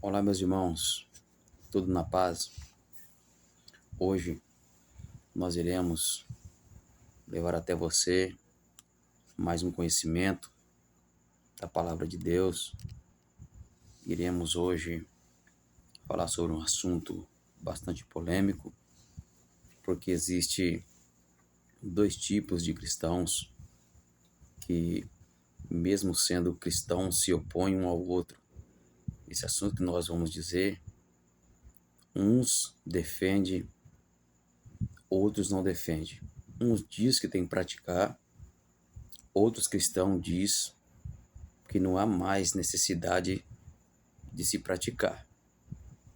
Olá, meus irmãos, tudo na paz? Hoje nós iremos levar até você mais um conhecimento da Palavra de Deus. Iremos hoje falar sobre um assunto bastante polêmico, porque existe dois tipos de cristãos que, mesmo sendo cristãos, se opõem um ao outro. Esse assunto que nós vamos dizer, uns defendem, outros não defendem. Uns diz que tem que praticar, outros cristãos diz que não há mais necessidade de se praticar.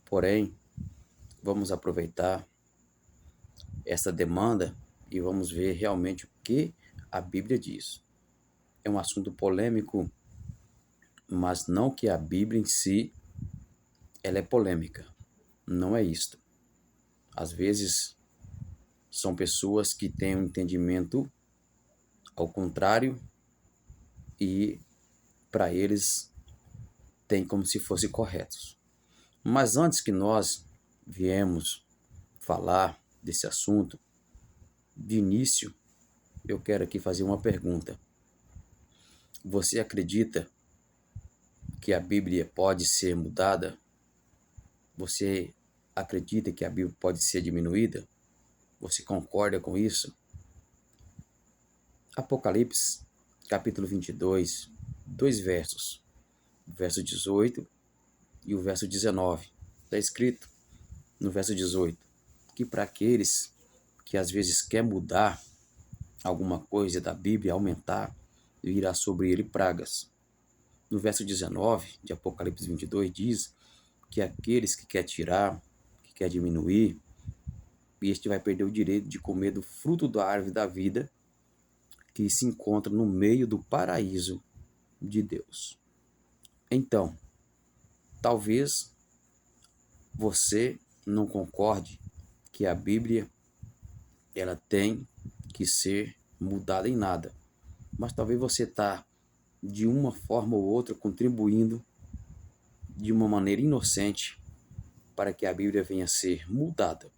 Porém, vamos aproveitar essa demanda e vamos ver realmente o que a Bíblia diz. É um assunto polêmico, mas não que a Bíblia em si ela é polêmica. Não é isto. Às vezes são pessoas que têm um entendimento ao contrário e para eles tem como se fossem corretos. Mas antes que nós viemos falar desse assunto, de início, eu quero aqui fazer uma pergunta. Você acredita que a Bíblia pode ser mudada? Você acredita que a Bíblia pode ser diminuída? Você concorda com isso? Apocalipse, capítulo 22, dois versos, o verso 18 e o verso 19. Está escrito no verso 18 que para aqueles que às vezes quer mudar alguma coisa da Bíblia, aumentar, virá sobre ele pragas. No verso 19 de Apocalipse 22 diz que aqueles que quer tirar, que quer diminuir, este vai perder o direito de comer do fruto da árvore da vida que se encontra no meio do paraíso de Deus. Então, talvez você não concorde que a Bíblia ela tem que ser mudada em nada, mas talvez você está de uma forma ou outra contribuindo de uma maneira inocente para que a Bíblia venha a ser mudada.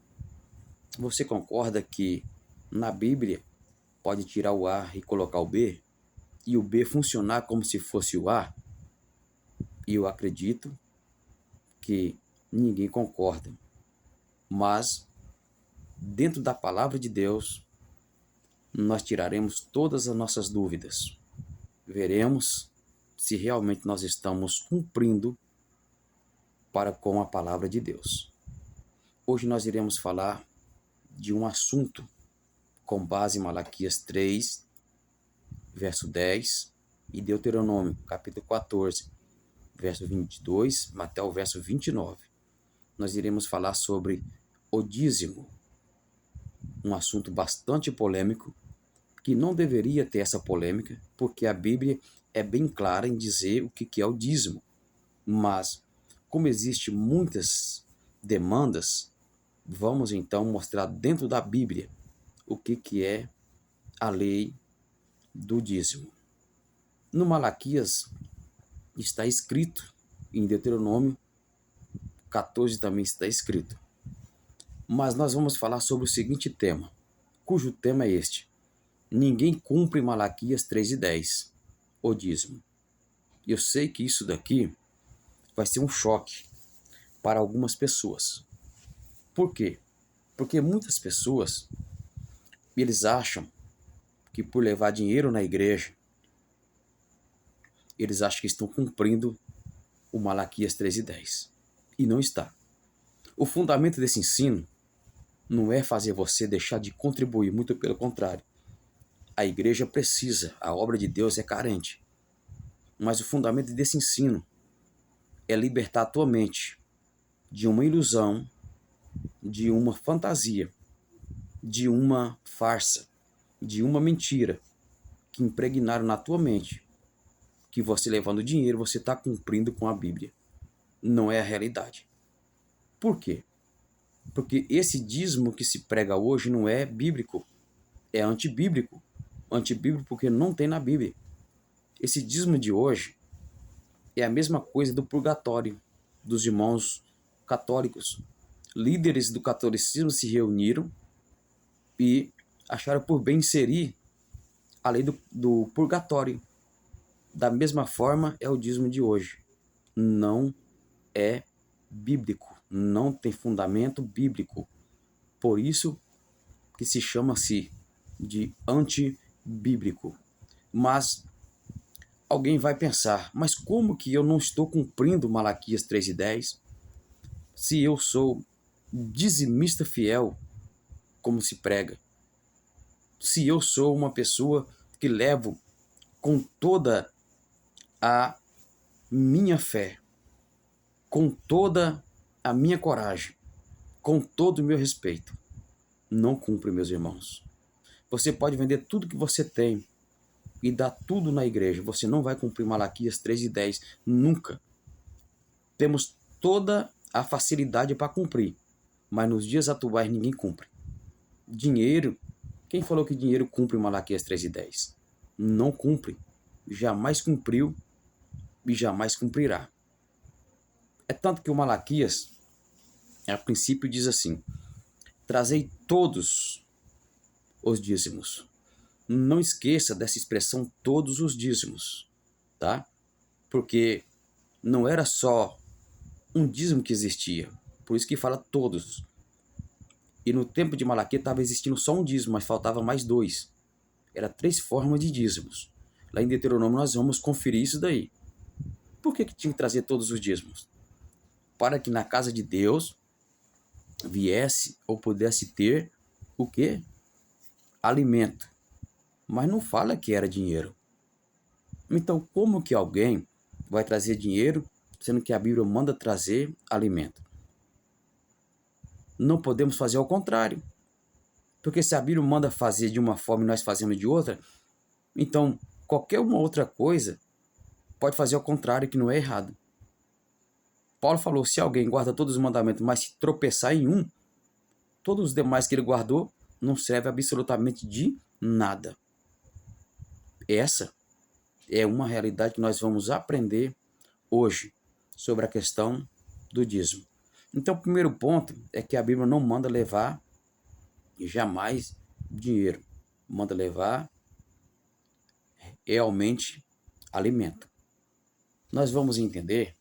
Você concorda que na Bíblia pode tirar o A e colocar o B e o B funcionar como se fosse o A? E eu acredito que ninguém concorda, mas dentro da palavra de Deus nós tiraremos todas as nossas dúvidas. Veremos se realmente nós estamos cumprindo para com a palavra de Deus. Hoje nós iremos falar de um assunto com base em Malaquias 3, verso 10 e Deuteronômio, capítulo 14, verso 22 até o verso 29. Nós iremos falar sobre o dízimo, um assunto bastante polêmico, que não deveria ter essa polêmica, porque a Bíblia é bem clara em dizer o que é o dízimo. Mas, como existem muitas demandas, vamos então mostrar dentro da Bíblia o que é a lei do dízimo. No Malaquias está escrito, em Deuteronômio 14 também está escrito. Mas nós vamos falar sobre o seguinte tema, cujo tema é este: ninguém cumpre Malaquias 3:10, o dízimo. Eu sei que isso daqui vai ser um choque para algumas pessoas. Por quê? Porque muitas pessoas, eles acham que por levar dinheiro na igreja, eles acham que estão cumprindo o Malaquias 3:10. E não está. O fundamento desse ensino não é fazer você deixar de contribuir, muito pelo contrário. A igreja precisa, a obra de Deus é carente. Mas o fundamento desse ensino é libertar a tua mente de uma ilusão, de uma fantasia, de uma farsa, de uma mentira que impregnaram na tua mente que você levando dinheiro você está cumprindo com a Bíblia. Não é a realidade. Por quê? Porque esse dízimo que se prega hoje não é bíblico, é antibíblico. Antibíblico porque não tem na Bíblia. Esse dízimo de hoje é a mesma coisa do purgatório. dos irmãos católicos. Líderes do catolicismo se reuniram e acharam por bem inserir a lei do purgatório. Da mesma forma é o dízimo de hoje. Não é bíblico, não tem fundamento bíblico. Por isso que se chama-se de antibíblico. Mas alguém vai pensar, mas como que eu não estou cumprindo Malaquias 3:10? Se eu sou dizimista fiel, como se prega? Se eu sou uma pessoa que levo com toda a minha fé, com toda a minha coragem, com todo o meu respeito, não cumpre, meus irmãos. Você pode vender tudo que você tem e dar tudo na igreja, você não vai cumprir Malaquias 3:10, nunca. Temos toda a facilidade para cumprir, mas nos dias atuais ninguém cumpre. Dinheiro, quem falou que dinheiro cumpre Malaquias 3:10? Não cumpre, jamais cumpriu e jamais cumprirá. É tanto que o Malaquias, a princípio, diz assim: trazei todos os dízimos. Não esqueça dessa expressão, todos os dízimos, tá? Porque não era só um dízimo que existia, por isso que fala todos. E no tempo de Malaquias estava existindo só um dízimo, mas faltava mais dois. Era 3 formas de dízimos. Lá em Deuteronômio nós vamos conferir isso daí. Por que tinha que trazer todos os dízimos? Para que na casa de Deus viesse ou pudesse ter o quê? Alimento. Mas não fala que era dinheiro. Então, como que alguém vai trazer dinheiro, sendo que a Bíblia manda trazer alimento? Não podemos fazer ao contrário. Porque se a Bíblia manda fazer de uma forma e nós fazemos de outra, então qualquer uma outra coisa pode fazer ao contrário, que não é errado. Paulo falou, se alguém guarda todos os mandamentos, mas se tropeçar em um, todos os demais que ele guardou não serve absolutamente de nada. Essa é uma realidade que nós vamos aprender hoje sobre a questão do dízimo. Então, o primeiro ponto é que a Bíblia não manda levar jamais dinheiro, manda levar realmente alimento. Nós vamos entender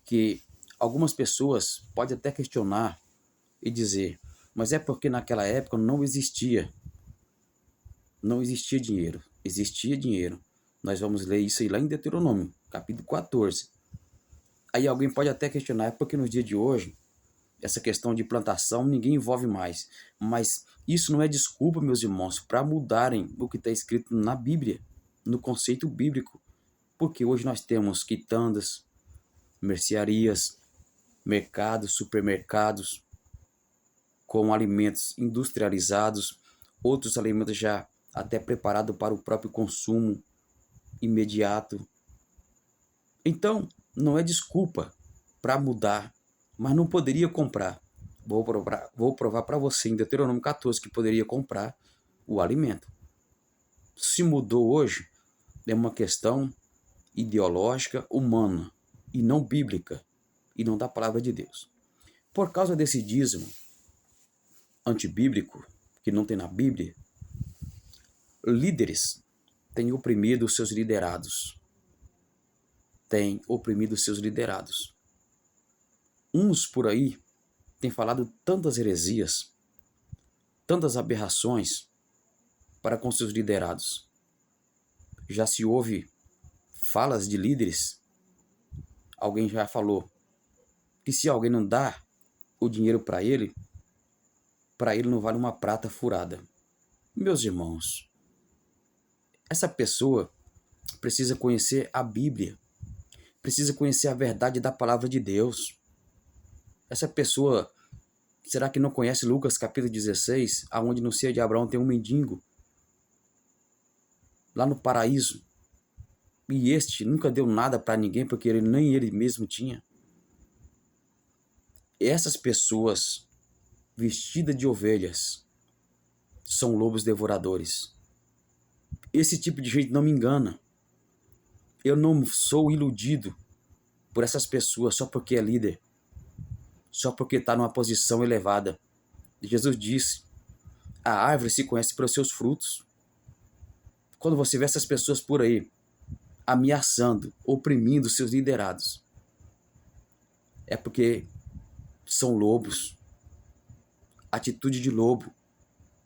que algumas pessoas podem até questionar e dizer, mas é porque naquela época não existia dinheiro. Existia dinheiro. Nós vamos ler isso aí lá em Deuteronômio, capítulo 14. Aí alguém pode até questionar, é porque nos dias de hoje, essa questão de plantação ninguém envolve mais. Mas isso não é desculpa, meus irmãos, para mudarem o que está escrito na Bíblia, no conceito bíblico. Porque hoje nós temos quitandas, mercearias, mercados, supermercados, com alimentos industrializados, outros alimentos já até preparados para o próprio consumo imediato. Então, não é desculpa para mudar, mas não poderia comprar. Vou provar para você em Deuteronômio 14 que poderia comprar o alimento. Se mudou hoje, é uma questão ideológica, humana, e não bíblica, e não da palavra de Deus. Por causa desse dízimo antibíblico, que não tem na Bíblia, líderes têm oprimido os seus liderados. Uns por aí têm falado tantas heresias, tantas aberrações para com seus liderados. Já se ouve falas de líderes, alguém já falou que se alguém não dá o dinheiro para ele não vale uma prata furada. Meus irmãos, essa pessoa precisa conhecer a Bíblia, precisa conhecer a verdade da palavra de Deus. Essa pessoa, será que não conhece Lucas capítulo 16, aonde no seio de Abraão tem um mendigo, lá no paraíso, e este nunca deu nada para ninguém, porque nem ele mesmo tinha? Essas pessoas vestidas de ovelhas são lobos devoradores. Esse tipo de gente não me engana. Eu não sou iludido por essas pessoas só porque é líder, só porque está numa posição elevada. Jesus disse: a árvore se conhece pelos seus frutos. Quando você vê essas pessoas por aí ameaçando, oprimindo seus liderados, é porque são lobos. Atitude de lobo,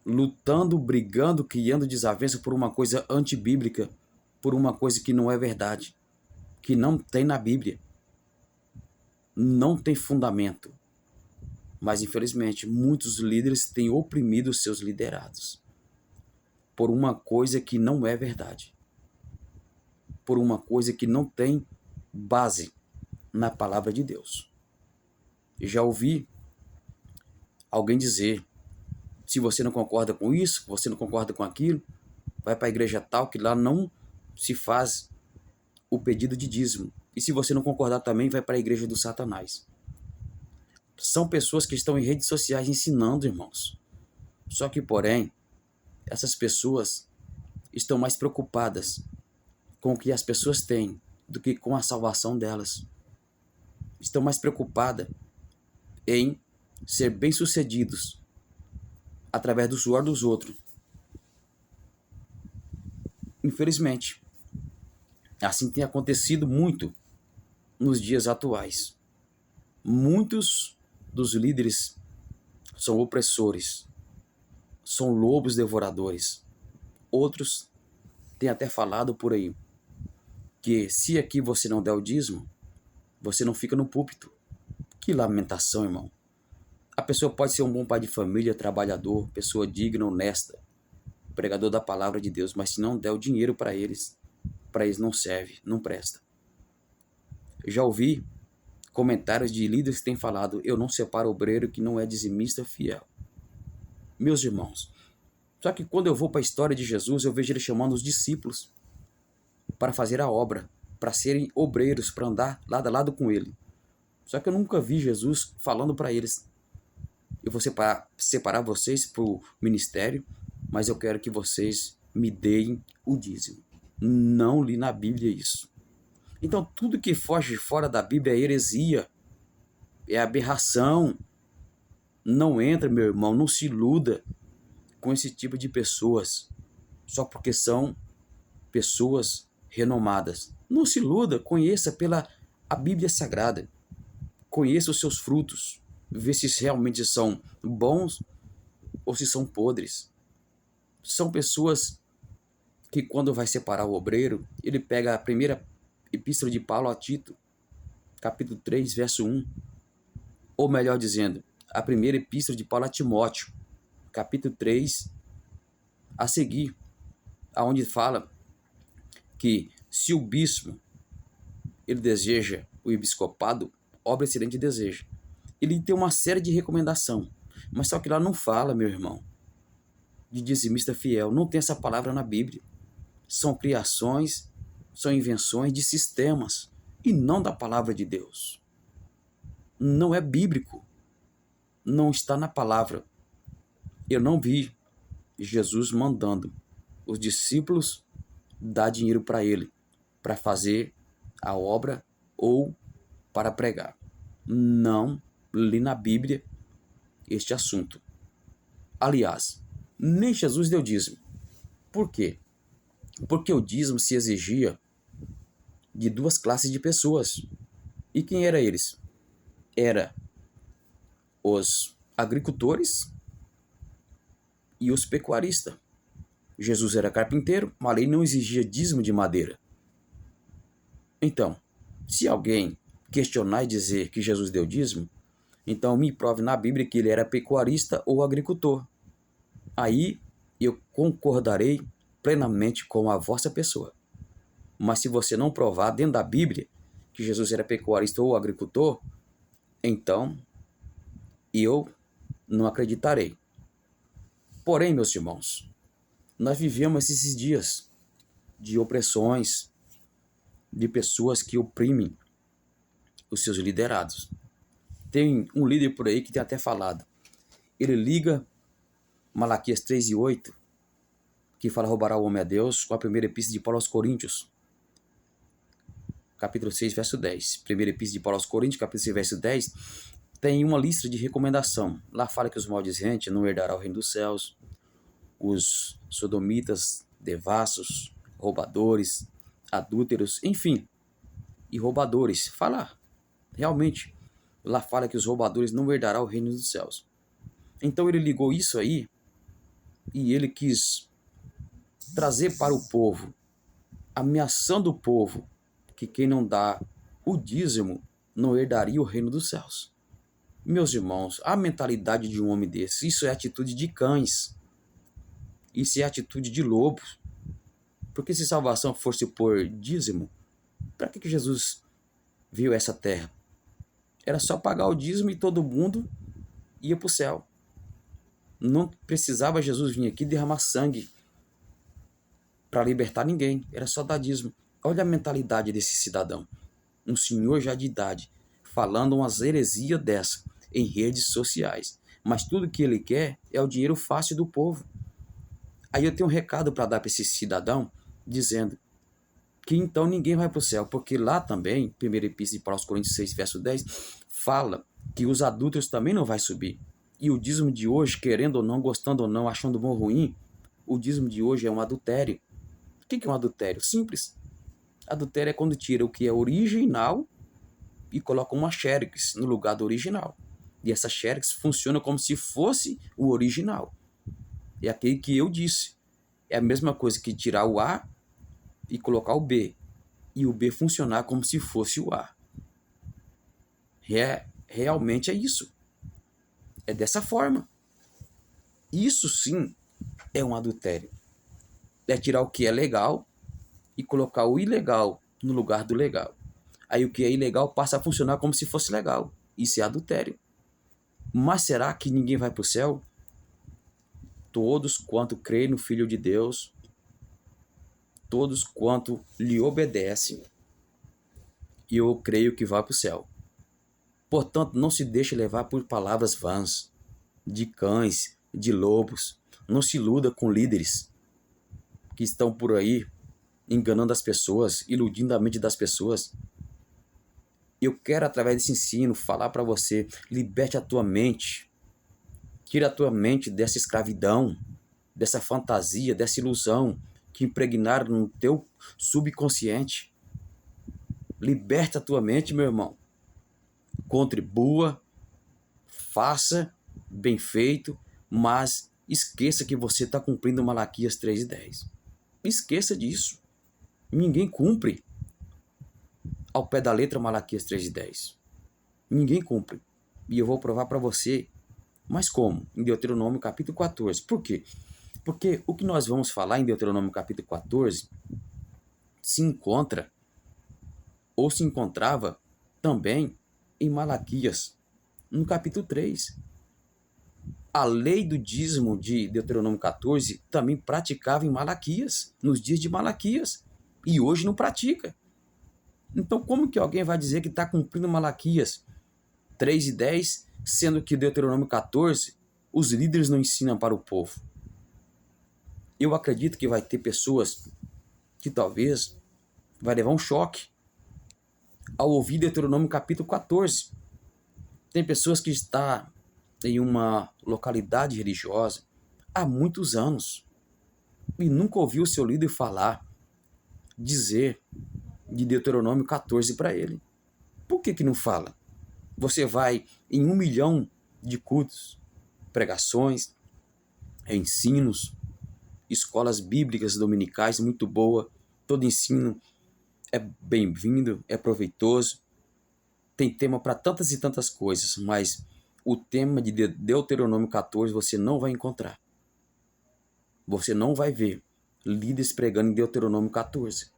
lutando, brigando, criando desavença por uma coisa antibíblica, por uma coisa que não é verdade, que não tem na Bíblia, não tem fundamento. Mas, infelizmente, muitos líderes têm oprimido seus liderados por uma coisa que não é verdade, por uma coisa que não tem base na palavra de Deus. Já ouvi alguém dizer: se você não concorda com isso, você não concorda com aquilo, vai para a igreja tal, que lá não se faz o pedido de dízimo. E se você não concordar também, vai para a igreja do Satanás. São pessoas que estão em redes sociais ensinando, irmãos. Só que, porém, essas pessoas estão mais preocupadas com o que as pessoas têm do que com a salvação delas. Estão mais preocupadas em ser bem-sucedidos através do suor dos outros. Infelizmente, assim tem acontecido muito nos dias atuais. Muitos dos líderes são opressores, são lobos devoradores. Outros têm até falado por aí que se aqui você não der o dízimo, você não fica no púlpito. Que lamentação, irmão. A pessoa pode ser um bom pai de família, trabalhador, pessoa digna, honesta, pregador da palavra de Deus, mas se não der o dinheiro para eles não serve, não presta. Já ouvi comentários de líderes que têm falado: eu não separo obreiro que não é dizimista fiel. Meus irmãos, só que quando eu vou para a história de Jesus, eu vejo ele chamando os discípulos para fazer a obra, para serem obreiros, para andar lado a lado com ele. Só que eu nunca vi Jesus falando para eles: eu vou separar vocês para o ministério, mas eu quero que vocês me deem o dízimo. Não li na Bíblia isso. Então tudo que foge fora da Bíblia é heresia, é aberração. Não entra, meu irmão, não se iluda com esse tipo de pessoas, só porque são pessoas renomadas. Não se iluda, conheça pela a Bíblia Sagrada. Conheça os seus frutos, vê se realmente são bons ou se são podres. São pessoas que, quando vai separar o obreiro, ele pega a primeira epístola de Paulo a Tito, capítulo 3, verso 1, ou melhor dizendo, a primeira epístola de Paulo a Timóteo, capítulo 3, a seguir, aonde fala que se o bispo ele deseja o episcopado, obra excelente deseja. Ele tem uma série de recomendação, mas só que lá não fala, meu irmão, de dizimista fiel. Não tem essa palavra na Bíblia. São criações, são invenções de sistemas e não da palavra de Deus. Não é bíblico. Não está na palavra. Eu não vi Jesus mandando os discípulos dar dinheiro para ele, para fazer a obra ou para pregar. Não li na Bíblia este assunto. Aliás, nem Jesus deu dízimo. Por quê? Porque o dízimo se exigia de duas classes de pessoas. E quem eram eles? Era os agricultores e os pecuaristas. Jesus era carpinteiro, mas a lei não exigia dízimo de madeira. Então, se alguém questionar e dizer que Jesus deu dízimo, então me prove na Bíblia que ele era pecuarista ou agricultor. Aí eu concordarei plenamente com a vossa pessoa. Mas se você não provar dentro da Bíblia que Jesus era pecuarista ou agricultor, então eu não acreditarei. Porém, meus irmãos, nós vivemos esses dias de opressões, de pessoas que oprimem os seus liderados. Tem um líder por aí que tem até falado. Ele liga Malaquias 3:8, que fala roubará o homem a Deus, com a primeira epístola de Paulo aos Coríntios, capítulo 6, verso 10. Primeira Epístola de Paulo aos Coríntios, capítulo 6, verso 10, tem uma lista de recomendação. Lá fala que os maldizentes não herdarão o reino dos céus, os sodomitas, devassos, roubadores, adúlteros, enfim, e roubadores. Fala, realmente, lá fala que os roubadores não herdarão o reino dos céus. Então ele ligou isso aí e ele quis trazer para o povo, ameaçando o povo, que quem não dá o dízimo não herdaria o reino dos céus. Meus irmãos, a mentalidade de um homem desse, isso é atitude de cães. Isso é atitude de lobos. Porque se salvação fosse por dízimo, para que Jesus veio a essa terra? Era só pagar o dízimo e todo mundo ia para o céu. Não precisava Jesus vir aqui derramar sangue para libertar ninguém. Era só dar dízimo. Olha a mentalidade desse cidadão. Um senhor já de idade, falando umas heresias dessa em redes sociais. Mas tudo que ele quer é o dinheiro fácil do povo. Aí eu tenho um recado para dar para esse cidadão, dizendo que então ninguém vai para o céu, porque lá também, 1 Epístola de Paulo aos Coríntios 6, verso 10, fala que os adúlteros também não vai subir. E o dízimo de hoje, querendo ou não, gostando ou não, achando bom ou ruim, o dízimo de hoje é um adultério. O que é um adultério? Simples. Adultério é quando tira o que é original e coloca uma xerox no lugar do original. E essa xerox funciona como se fosse o original. É aquele que eu disse. É a mesma coisa que tirar o A e colocar o B. E o B funcionar como se fosse o A. Realmente é isso. É dessa forma. Isso sim é um adultério. É tirar o que é legal e colocar o ilegal no lugar do legal. Aí o que é ilegal passa a funcionar como se fosse legal. Isso é adultério. Mas será que ninguém vai para o céu? Todos quanto creem no Filho de Deus, todos quanto lhe obedecem, eu creio que vai para o céu. Portanto, não se deixe levar por palavras vãs, de cães, de lobos. Não se iluda com líderes que estão por aí enganando as pessoas, iludindo a mente das pessoas. Eu quero, através desse ensino, falar para você: liberte a tua mente. Tira a tua mente dessa escravidão, dessa fantasia, dessa ilusão que impregnaram no teu subconsciente. Liberta a tua mente, meu irmão. Contribua, faça bem feito, mas esqueça que você está cumprindo Malaquias 3:10. Esqueça disso. Ninguém cumpre ao pé da letra Malaquias 3:10. Ninguém cumpre. E eu vou provar para você. Mas como? Em Deuteronômio capítulo 14. Por quê? Porque o que nós vamos falar em Deuteronômio capítulo 14 se encontra ou se encontrava também em Malaquias, no capítulo 3. A lei do dízimo de Deuteronômio 14 também praticava em Malaquias, nos dias de Malaquias, e hoje não pratica. Então como que alguém vai dizer que está cumprindo Malaquias 3:10, sendo que Deuteronômio 14 os líderes não ensinam para o povo? Eu acredito que vai ter pessoas que talvez vai levar um choque ao ouvir Deuteronômio capítulo 14. Tem pessoas que estão em uma localidade religiosa há muitos anos e nunca ouviu o seu líder falar, dizer de Deuteronômio 14 para ele. Por que não fala? Você vai em 1 milhão de cultos, pregações, ensinos, escolas bíblicas dominicais, muito boa, todo ensino é bem-vindo, é proveitoso, tem tema para tantas e tantas coisas, mas o tema de Deuteronômio 14 você não vai encontrar. Você não vai ver líderes pregando em Deuteronômio 14.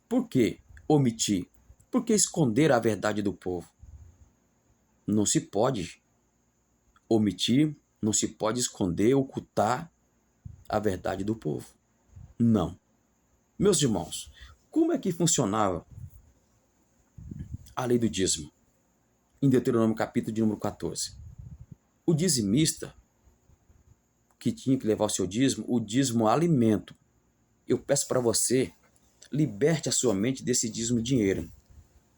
Por que omitir? Por que esconder a verdade do povo? Não se pode omitir, não se pode esconder, ocultar a verdade do povo. Não. Meus irmãos, como é que funcionava a lei do dízimo? Em Deuteronômio capítulo de número 14. O dizimista, que tinha que levar o dízimo alimento. Eu peço para você, liberte a sua mente desse dízimo dinheiro.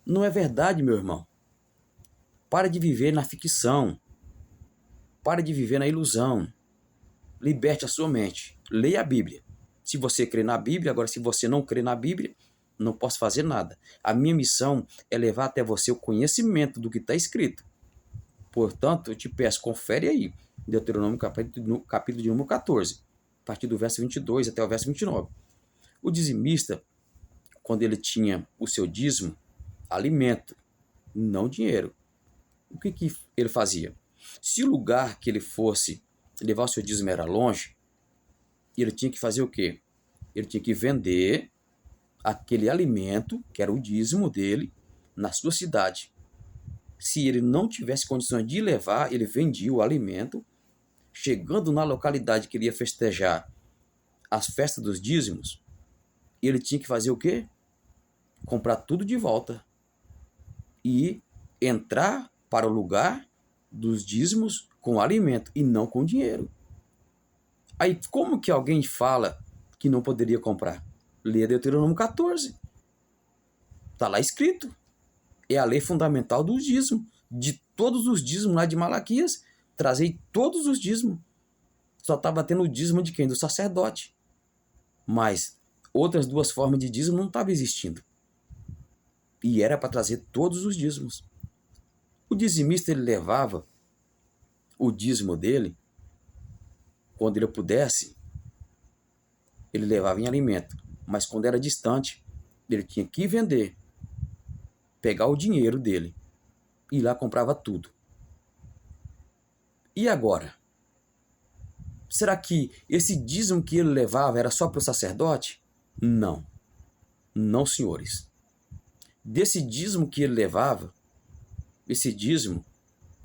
Não é verdade, meu irmão. Para de viver na ficção. Para de viver na ilusão. Liberte a sua mente. Leia a Bíblia. Se você crê na Bíblia, agora se você não crê na Bíblia, não posso fazer nada. A minha missão é levar até você o conhecimento do que está escrito. Portanto, eu te peço, confere aí. Deuteronômio capítulo de número 14, a partir do verso 22 até o verso 29. O dizimista, quando ele tinha o seu dízimo, alimento, não dinheiro, o que ele fazia? Se o lugar que ele fosse levar o seu dízimo era longe, ele tinha que fazer o quê? Ele tinha que vender aquele alimento, que era o dízimo dele, na sua cidade. Se ele não tivesse condições de levar, ele vendia o alimento. Chegando na localidade que ele ia festejar as festas dos dízimos, ele tinha que fazer o quê? Comprar tudo de volta e entrar para o lugar dos dízimos com alimento e não com dinheiro. Aí como que alguém fala que não poderia comprar? Leia Deuteronômio 14. Está lá escrito. É a lei fundamental do dízimo. De todos os dízimos lá de Malaquias, trazei todos os dízimos. Só estava tendo o dízimo de quem? Do sacerdote. Mas outras duas formas de dízimo não estavam existindo. E era para trazer todos os dízimos. O dizimista, ele levava o dízimo dele, quando ele pudesse, ele levava em alimento. Mas quando era distante, ele tinha que vender, pegar o dinheiro dele e lá comprava tudo. E agora? Será que esse dízimo que ele levava era só para o sacerdote? Não. Não, senhores. Desse dízimo que ele levava, esse dízimo,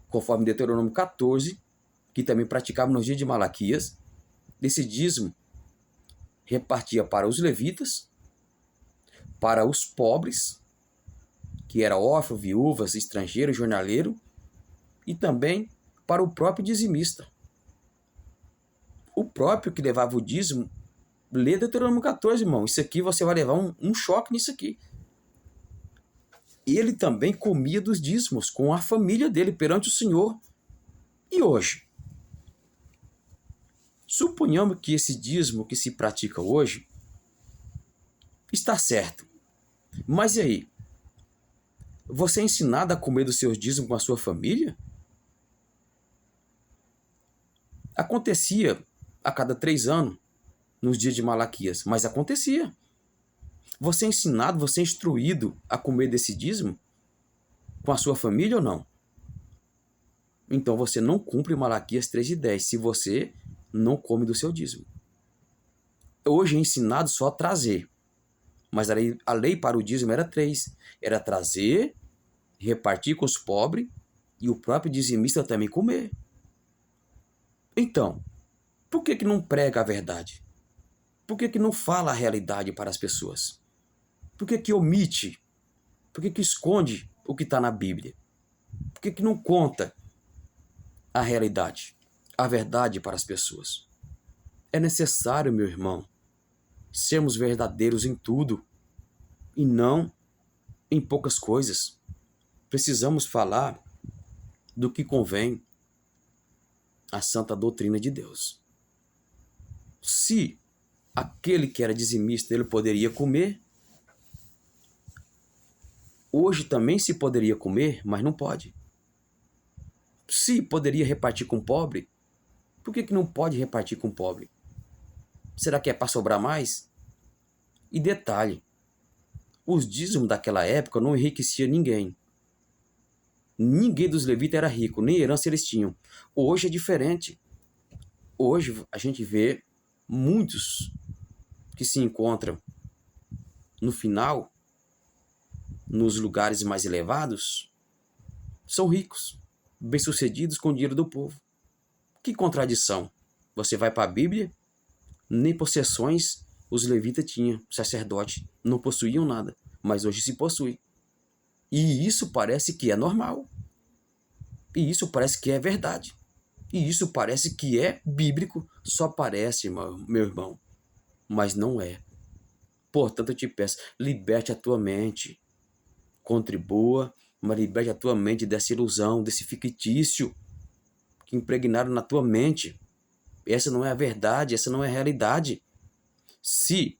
conforme Deuteronômio 14, que também praticava nos dias de Malaquias, desse dízimo repartia para os levitas, para os pobres, que era órfão, viúvas, estrangeiro, jornaleiro, e também para o próprio dizimista. O próprio que levava o dízimo, lê Deuteronômio 14, irmão. Isso aqui você vai levar um choque nisso aqui. Ele também comia dos dízimos com a família dele perante o Senhor. E hoje? Suponhamos que esse dízimo que se pratica hoje está certo. Mas e aí? Você é ensinado a comer dos seus dízimos com a sua família? Acontecia a cada 3 anos, nos dias de Malaquias, mas acontecia. Você é ensinado, você é instruído a comer desse dízimo com a sua família ou não? Então você não cumpre Malaquias 3:10 se você não come do seu dízimo. Hoje é ensinado só a trazer, mas a lei para o dízimo era 3. Era trazer, repartir com os pobres e o próprio dizimista também comer. Então, por que não prega a verdade? Por que não fala a realidade para as pessoas? Por que omite? Por que esconde o que está na Bíblia? Por que não conta a realidade, a verdade para as pessoas? É necessário, meu irmão, sermos verdadeiros em tudo e não em poucas coisas. Precisamos falar do que convém à santa doutrina de Deus. Se aquele que era dizimista ele poderia comer, hoje também se poderia comer, mas não pode. Se poderia repartir com o pobre, por que não pode repartir com o pobre? Será que é para sobrar mais? E detalhe, os dízimos daquela época não enriquecia ninguém. Ninguém dos levitas era rico, nem herança eles tinham. Hoje é diferente. Hoje a gente vê muitos que se encontram no final, nos lugares mais elevados, são ricos, bem-sucedidos com o dinheiro do povo. Que contradição! Você vai para a Bíblia, nem possessões os levitas tinham, sacerdotes não possuíam nada, mas hoje se possui. E isso parece que é normal. E isso parece que é verdade. E isso parece que é bíblico, só parece, meu irmão, mas não é. Portanto, eu te peço, liberte a tua mente. contribua, mas liberte a tua mente dessa ilusão, desse fictício que impregnaram na tua mente. Essa não é a verdade, essa não é a realidade. Se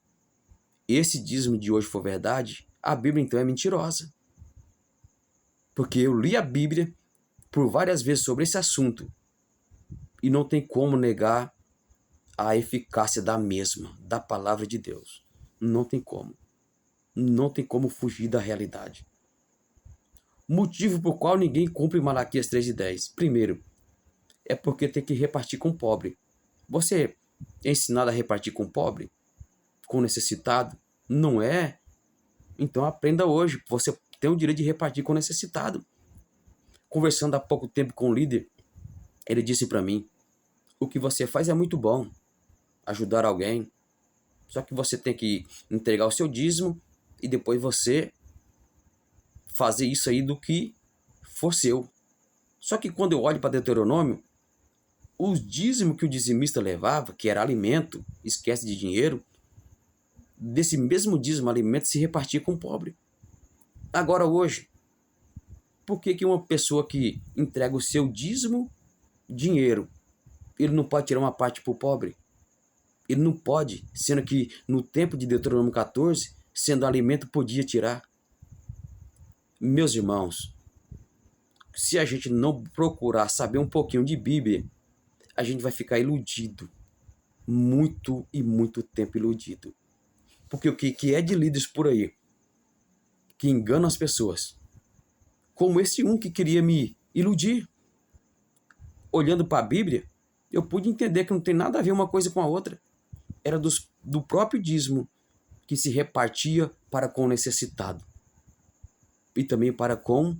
esse dízimo de hoje for verdade, a Bíblia então é mentirosa. Porque eu li a Bíblia por várias vezes sobre esse assunto e não tem como negar a eficácia da mesma, da palavra de Deus. Não tem como. Não tem como fugir da realidade. Motivo por qual ninguém cumpre Malaquias 3:10. Primeiro, é porque tem que repartir com o pobre. Você é ensinado a repartir com o pobre? Com o necessitado? Não é? Então aprenda hoje. Você tem o direito de repartir com o necessitado. Conversando há pouco tempo com o líder, ele disse para mim: o que você faz é muito bom, ajudar alguém. Só que você tem que entregar o seu dízimo e depois você fazer isso aí do que for seu. Só que quando eu olho para Deuteronômio, o dízimo que o dizimista levava, que era alimento, esquece de dinheiro, desse mesmo dízimo alimento se repartia com o pobre. Agora hoje, por que uma pessoa que entrega o seu dízimo, dinheiro, ele não pode tirar uma parte para o pobre? Ele não pode, sendo que no tempo de Deuteronômio 14, sendo alimento, podia tirar. Meus irmãos, se a gente não procurar saber um pouquinho de Bíblia, a gente vai ficar iludido. Muito e muito tempo iludido. Porque o que é de líderes por aí, que enganam as pessoas, como esse um que queria me iludir. Olhando para a Bíblia, eu pude entender que não tem nada a ver uma coisa com a outra. Era do próprio dízimo que se repartia para com o necessitado. E também para com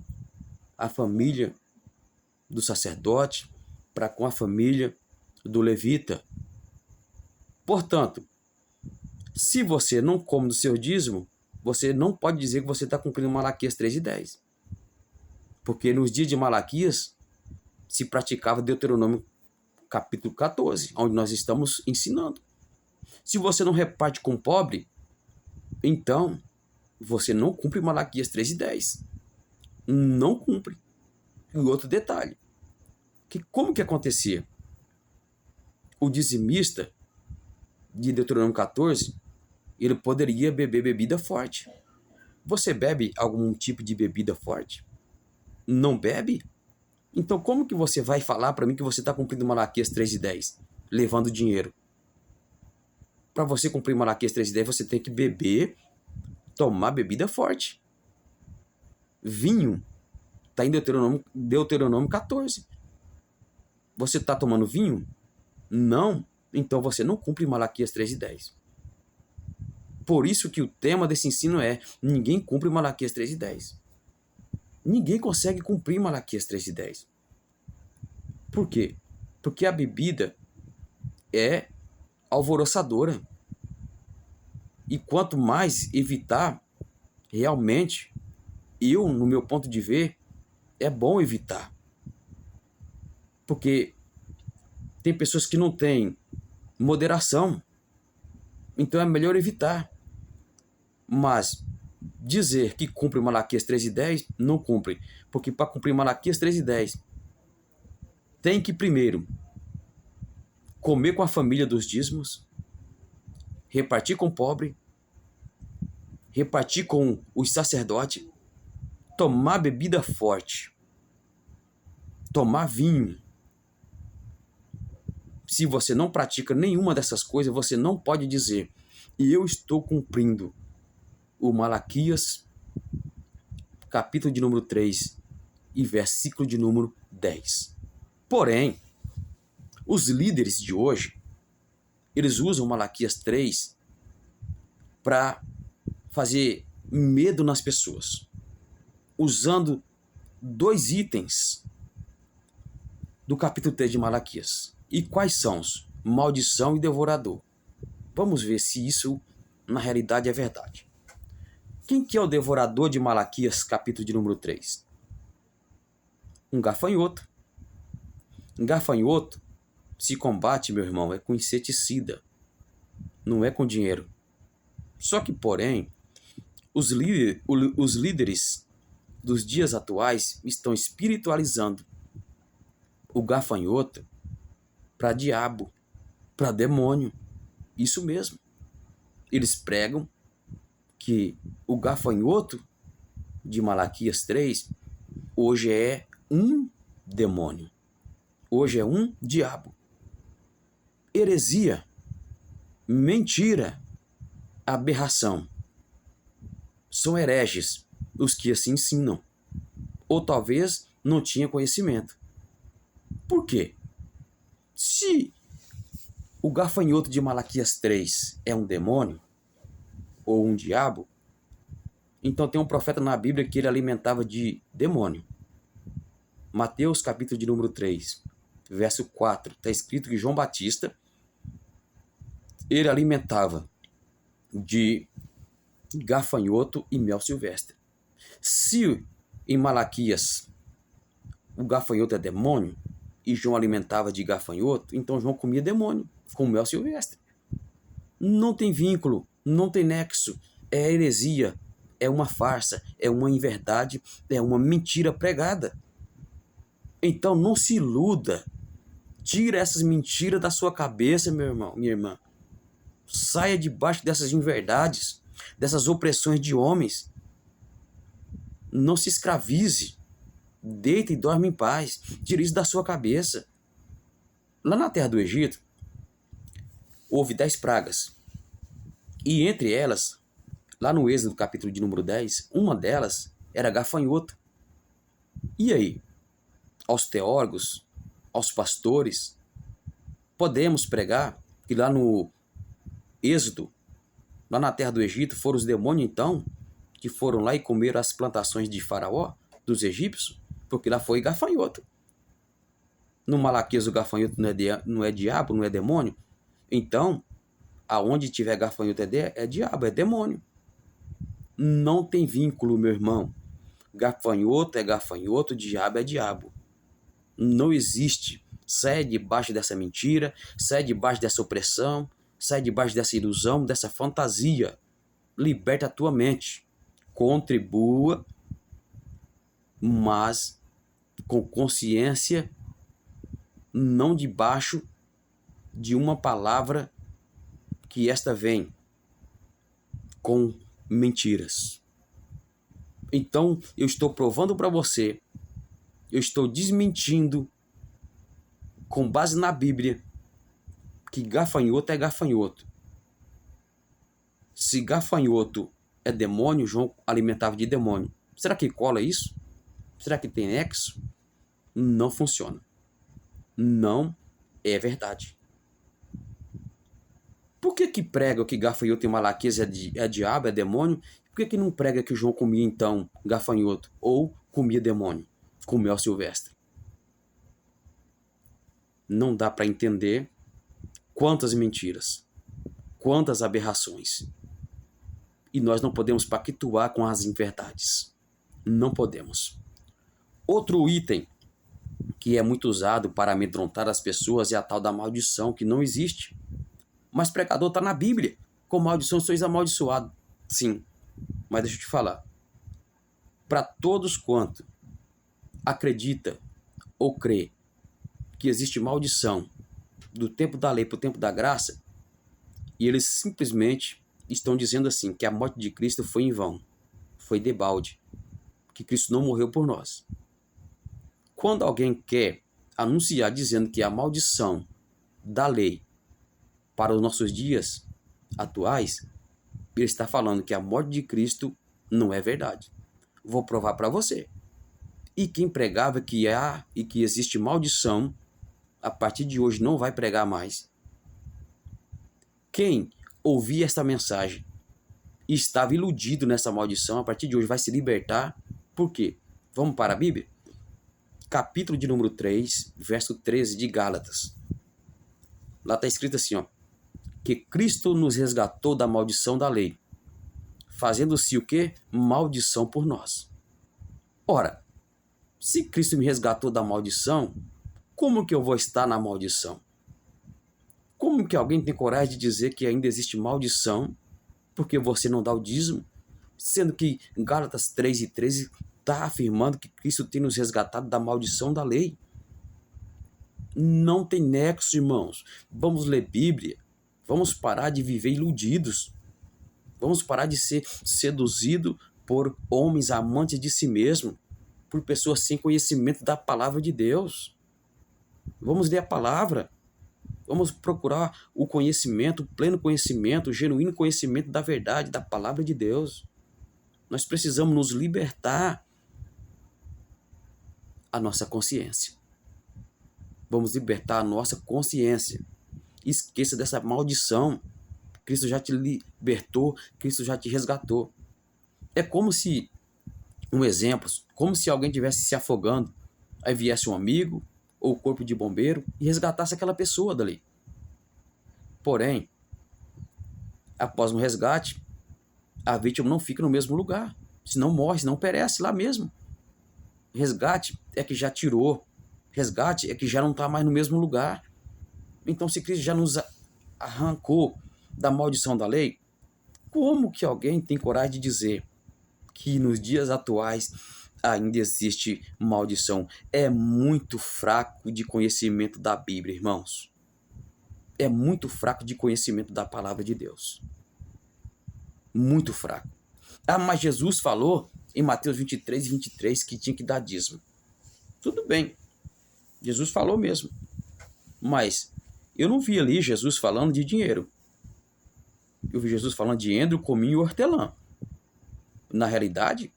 a família do sacerdote, para com a família do levita. Portanto, se você não come do seu dízimo, você não pode dizer que você está cumprindo Malaquias 3:10. Porque nos dias de Malaquias se praticava Deuteronômio capítulo 14, onde nós estamos ensinando. Se você não reparte com o pobre, então você não cumpre Malaquias 3:10. Não cumpre. E outro detalhe, como que acontecia? O dizimista de Deuteronômio 14, ele poderia beber bebida forte. Você bebe algum tipo de bebida forte? Não bebe? Então como que você vai falar para mim que você está cumprindo Malaquias 3:10, levando dinheiro? Para você cumprir Malaquias 3:10, você tem que beber, tomar bebida forte. Vinho está em Deuteronômio 14. Você está tomando vinho? Não. Então você não cumpre Malaquias 3:10. Por isso que o tema desse ensino é: ninguém cumpre Malaquias 3:10. Ninguém consegue cumprir Malaquias 3:10. Por quê? Porque a bebida é alvoroçadora. E quanto mais evitar, realmente, no meu ponto de ver, é bom evitar. Porque tem pessoas que não têm moderação. Então é melhor evitar. Mas dizer que cumpre Malaquias 3:10, não cumpre. Porque para cumprir Malaquias 3:10, tem que primeiro comer com a família dos dízimos, repartir com o pobre, repartir com os sacerdotes, tomar bebida forte, tomar vinho. Se você não pratica nenhuma dessas coisas, você não pode dizer: e eu estou cumprindo o Malaquias, capítulo de número 3 e versículo de número 10. Porém, os líderes de hoje, eles usam Malaquias 3 para fazer medo nas pessoas, usando 2 itens do capítulo 3 de Malaquias. E quais são os? Maldição e devorador. Vamos ver se isso na realidade é verdade. Quem que é o devorador de Malaquias, capítulo de número 3? Um gafanhoto. Um gafanhoto se combate, meu irmão, é com inseticida, não é com dinheiro. Só que, porém, os líderes dos dias atuais estão espiritualizando o gafanhoto para diabo, para demônio. Isso mesmo. Eles pregam que o gafanhoto de Malaquias 3 hoje é um demônio. Hoje é um diabo. Heresia, mentira, aberração. São hereges os que assim ensinam. Ou talvez não tinham conhecimento. Por quê? Se o gafanhoto de Malaquias 3 é um demônio ou um diabo, então tem um profeta na Bíblia que ele alimentava de demônio. Mateus capítulo de número 3, verso 4, está escrito que João Batista, ele alimentava de gafanhoto e mel silvestre. Se em Malaquias o gafanhoto é demônio e João alimentava de gafanhoto, então João comia demônio com mel silvestre. Não tem vínculo, não tem nexo, é heresia, é uma farsa, é uma inverdade, é uma mentira pregada. Então não se iluda, tira essas mentiras da sua cabeça, meu irmão, minha irmã. Saia debaixo dessas inverdades, dessas opressões de homens. Não se escravize. Deita e dorme em paz. Tire isso da sua cabeça. Lá na terra do Egito, houve 10 pragas. E entre elas, lá no Êxodo capítulo de número 10, uma delas era gafanhoto. E aí? Aos teólogos, aos pastores, podemos pregar que lá no Êxodo, lá na terra do Egito, foram os demônios então que foram lá e comeram as plantações de Faraó, dos egípcios, porque lá foi gafanhoto. No Malaquias o gafanhoto não é diabo, não é demônio. Então, aonde tiver gafanhoto é diabo, é demônio. Não tem vínculo, meu irmão. Gafanhoto é gafanhoto, diabo é diabo. Não existe. Sai debaixo dessa mentira, sai debaixo dessa opressão, sai debaixo dessa ilusão, dessa fantasia. Liberta a tua mente. Contribua, mas com consciência, não debaixo de uma palavra que esta vem com mentiras. Então, eu estou provando para você, eu estou desmentindo, com base na Bíblia, que gafanhoto é gafanhoto. Se gafanhoto é demônio, João alimentava de demônio. Será que cola isso? Será que tem nexo? Não funciona. Não é verdade. Por que prega que gafanhoto em Malaquias é diabo, é demônio? Por que não prega que João comia então gafanhoto ou comia demônio com mel silvestre? Não dá para entender quantas mentiras, quantas aberrações. E nós não podemos pactuar com as inverdades. Não podemos. Outro item que é muito usado para amedrontar as pessoas é a tal da maldição, que não existe. Mas pregador está na Bíblia. Com maldição sois amaldiçoado. Sim, mas deixa eu te falar. Para todos quanto acredita ou crê que existe maldição do tempo da lei para o tempo da graça, e eles simplesmente estão dizendo assim, que a morte de Cristo foi em vão, foi debalde, que Cristo não morreu por nós. Quando alguém quer anunciar dizendo que a maldição da lei para os nossos dias atuais, ele está falando que a morte de Cristo não é verdade. Vou provar para você. E quem pregava que há e que existe maldição, a partir de hoje não vai pregar mais. Quem ouvir esta mensagem e estava iludido nessa maldição, a partir de hoje vai se libertar. Por quê? Vamos para a Bíblia? Capítulo de número 3, verso 13 de Gálatas. Lá está escrito assim, ó, que Cristo nos resgatou da maldição da lei, fazendo-se o quê? Maldição por nós. Ora, se Cristo me resgatou da maldição, como que eu vou estar na maldição? Como que alguém tem coragem de dizer que ainda existe maldição porque você não dá o dízimo? Sendo que Gálatas 3 e 13 está afirmando que Cristo tem nos resgatado da maldição da lei. Não tem nexo, irmãos. Vamos ler Bíblia. Vamos parar de viver iludidos. Vamos parar de ser seduzidos por homens amantes de si mesmo, por pessoas sem conhecimento da palavra de Deus. Vamos ler a palavra. Vamos procurar o conhecimento, o pleno conhecimento, o genuíno conhecimento da verdade, da palavra de Deus. Nós precisamos nos libertar a nossa consciência. Vamos libertar a nossa consciência. Esqueça dessa maldição. Cristo já te libertou, Cristo já te resgatou. É como se, um exemplo, como se alguém estivesse se afogando, aí viesse um amigo ou o corpo de bombeiro e resgatasse aquela pessoa dali. Porém, após um resgate, a vítima não fica no mesmo lugar, senão morre, senão perece lá mesmo. Resgate é que já tirou, resgate é que já não está mais no mesmo lugar. Então, se Cristo já nos arrancou da maldição da lei, como que alguém tem coragem de dizer que nos dias atuais ainda existe maldição? É muito fraco de conhecimento da Bíblia, irmãos. É muito fraco de conhecimento da palavra de Deus. Muito fraco. Ah, mas Jesus falou em Mateus 23:23 que tinha que dar dízimo. Tudo bem, Jesus falou mesmo. Mas eu não vi ali Jesus falando de dinheiro. Eu vi Jesus falando de endro, cominho e hortelã. Na realidade,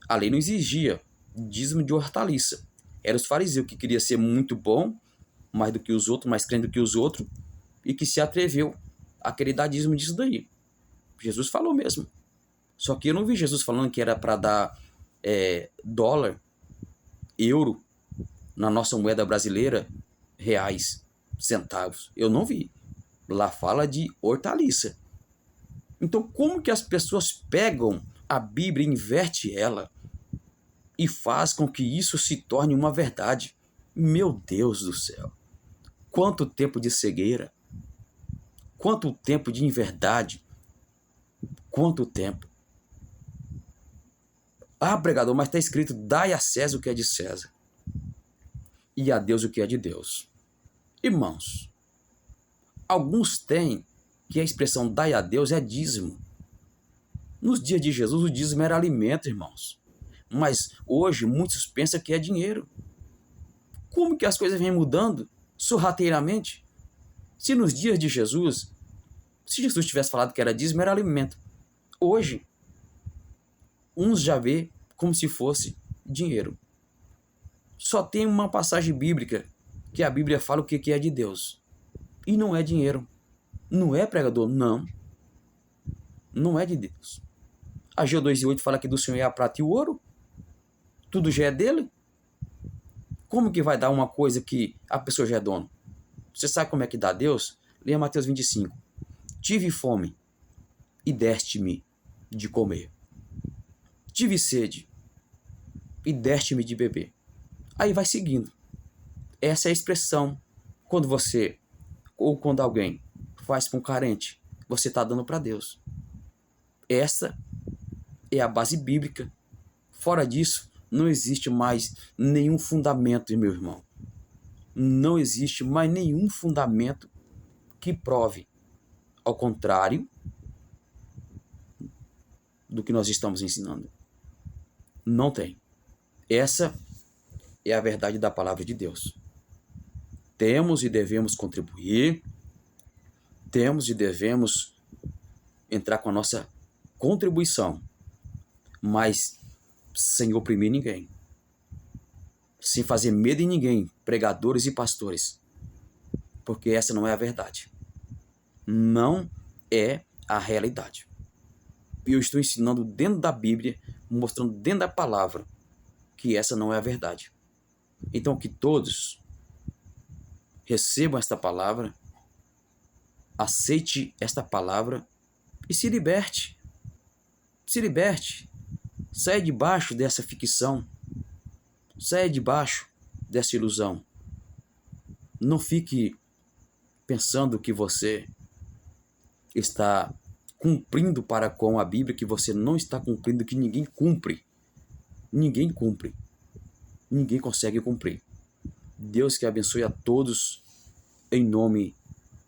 a lei não exigia dízimo de hortaliça. Eram os fariseus que queriam ser muito bom, mais do que os outros, mais crente do que os outros, e que se atreveu a querer dar dízimo disso daí. Jesus falou mesmo. Só que eu não vi Jesus falando que era para dar dólar, euro, na nossa moeda brasileira, reais, centavos. Eu não vi. Lá fala de hortaliça. Então, como que as pessoas pegam a Bíblia, inverte ela e faz com que isso se torne uma verdade? Meu Deus do céu! Quanto tempo de cegueira! Quanto tempo de inverdade! Quanto tempo! Ah, pregador, mas está escrito: dai a César o que é de César e a Deus o que é de Deus. Irmãos, alguns têm que a expressão dai a Deus é dízimo. Nos dias de Jesus, o dízimo era alimento, irmãos. Mas hoje, muitos pensam que é dinheiro. Como que as coisas vêm mudando sorrateiramente? Se nos dias de Jesus, se Jesus tivesse falado que era dízimo, era alimento. Hoje, uns já vê como se fosse dinheiro. Só tem uma passagem bíblica que a Bíblia fala o que é de Deus. E não é dinheiro. Não é, pregador? Não. Não é de Deus. Ageu 2:8 fala que do Senhor é a prata e o ouro. Tudo já é dele. Como que vai dar uma coisa que a pessoa já é dono? Você sabe como é que dá a Deus? Leia Mateus 25. Tive fome e deste-me de comer. Tive sede e deste-me de beber. Aí vai seguindo. Essa é a expressão quando você ou quando alguém faz para um carente, você está dando para Deus. Essa é a base bíblica. Fora disso, não existe mais nenhum fundamento, meu irmão. Não existe mais nenhum fundamento que prove ao contrário do que nós estamos ensinando. Não tem. Essa é a verdade da palavra de Deus. Temos e devemos contribuir, temos e devemos entrar com a nossa contribuição, mas sem oprimir ninguém, sem fazer medo em ninguém, pregadores e pastores, porque essa não é a verdade. Não é a realidade. E eu estou ensinando dentro da Bíblia, mostrando dentro da palavra, que essa não é a verdade. Então que todos recebam esta palavra, aceite esta palavra e se liberte. Se liberte. Saia debaixo dessa ficção. Saia debaixo dessa ilusão. Não fique pensando que você está cumprindo para com a Bíblia, que você não está cumprindo, que ninguém cumpre. ninguém cumpre. Ninguém consegue cumprir. Deus que abençoe a todos em nome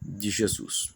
de Jesus.